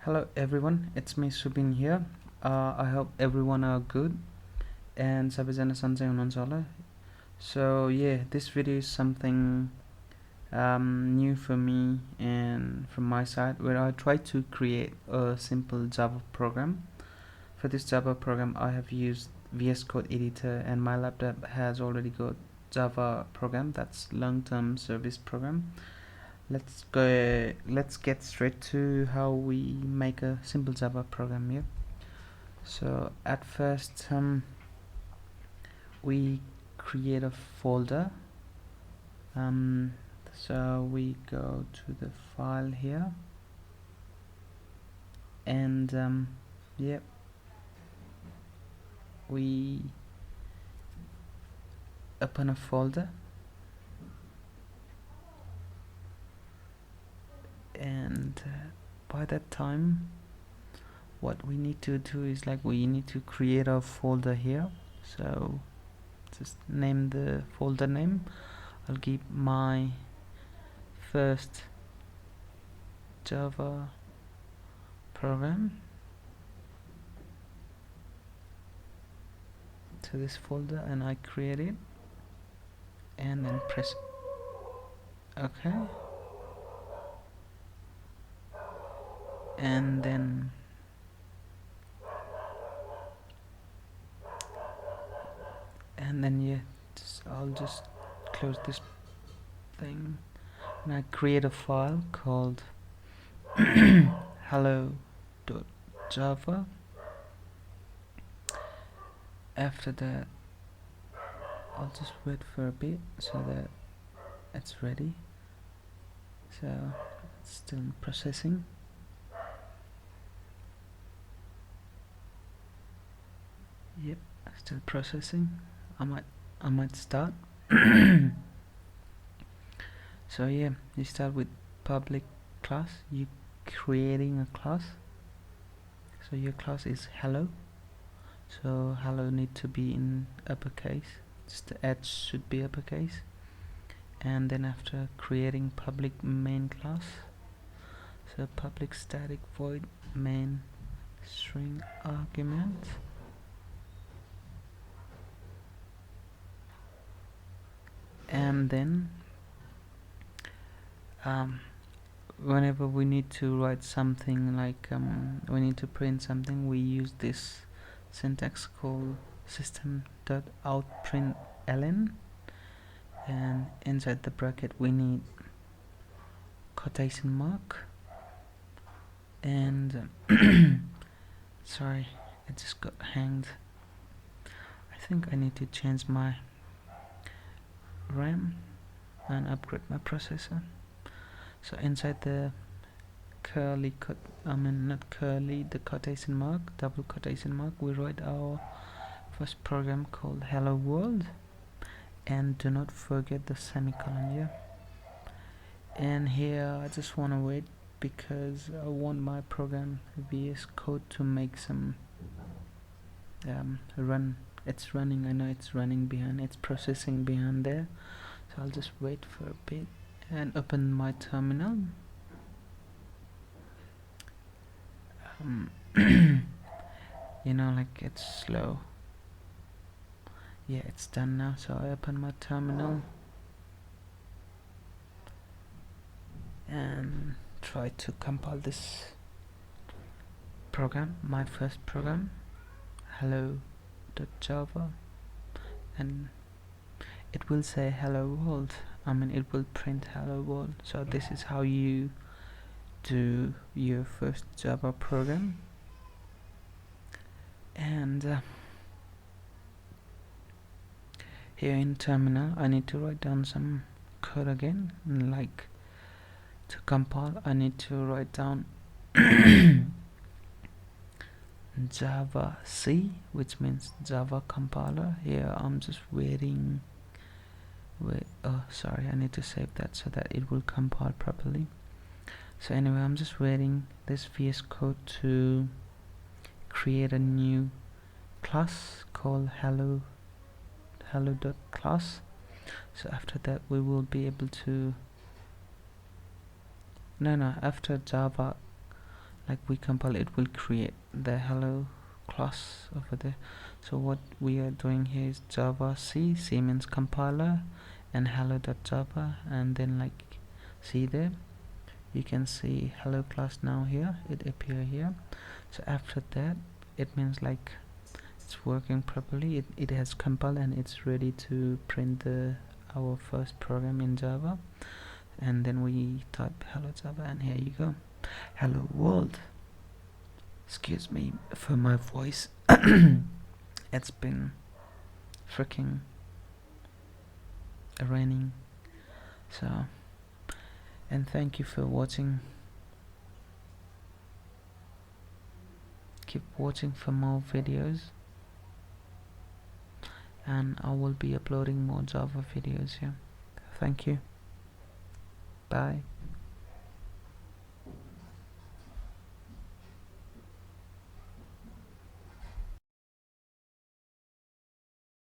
Hello everyone, it's me Subin here. I hope everyone are good and सबैजना सन्चै हुनुहुन्छ होला. So yeah, this video is something new for me and from my side, where I try to create a simple Java program. For this Java program I have used vscode editor, and my laptop has already got Java program, that's long-term service program. Let's get straight to how we make a simple Java program here. So at first we create a folder. So we go to the file here, and yeah, we open a folder, and by that time what we need to do is we need to create a folder here. So just name the folder name. I'll give my first Java program to this folder, and I create it and then press OK, and then yeah, I'll just close this thing, and I create a file called hello.java. After that I'll just wait for a bit so that it's ready. So it's still processing. Yep, still processing. I might start. So yeah, you start with public class. You creating a class. So your class is hello. So hello need to be in uppercase. Just the H should be uppercase. And then after creating public main class, so public static void main string argument. And then whenever we need to write something, we need to print something, we use this syntax called system.out.println, and inside the bracket we need quotation mark, and sorry, it just got hanged. I think I need to change my RAM and upgrade my processor. So inside the the quotation mark, double quotation mark, we write our first program called hello world, and do not forget the semicolon here. And here I just want to wait because I want my program vscode to make some run. It's running, I know it's running behind, it's processing behind there. So I'll just wait for a bit and open my terminal. You know, it's slow. Yeah, it's done now. So I open my terminal and try to compile this program, my first program, hello.java, and it will say hello world. It will print hello world. So this is how you do your first Java program. And here in terminal I need to write down some code again. To compile I need to write down Java C, which means Java compiler. Here I'm just waiting. Sorry, I need to save that so that it will compile properly. So anyway, I'm just waiting this VS Code to create a new class called hello.class. So after that we will be able to after Java like we compile, it will create the hello class over there. So what we are doing here is Java C means compiler, and hello.java, and then like see there, you can see hello class now here, it appear here. So after that, it means like it's working properly, it has compiled and it's ready to print our first program in Java. And then we type hello Java, and here you go, hello world. Excuse me for my voice. It's been freaking raining. So, and thank you for watching. Keep watching for more videos, and I will be uploading more Java videos here. Thank you. Bye.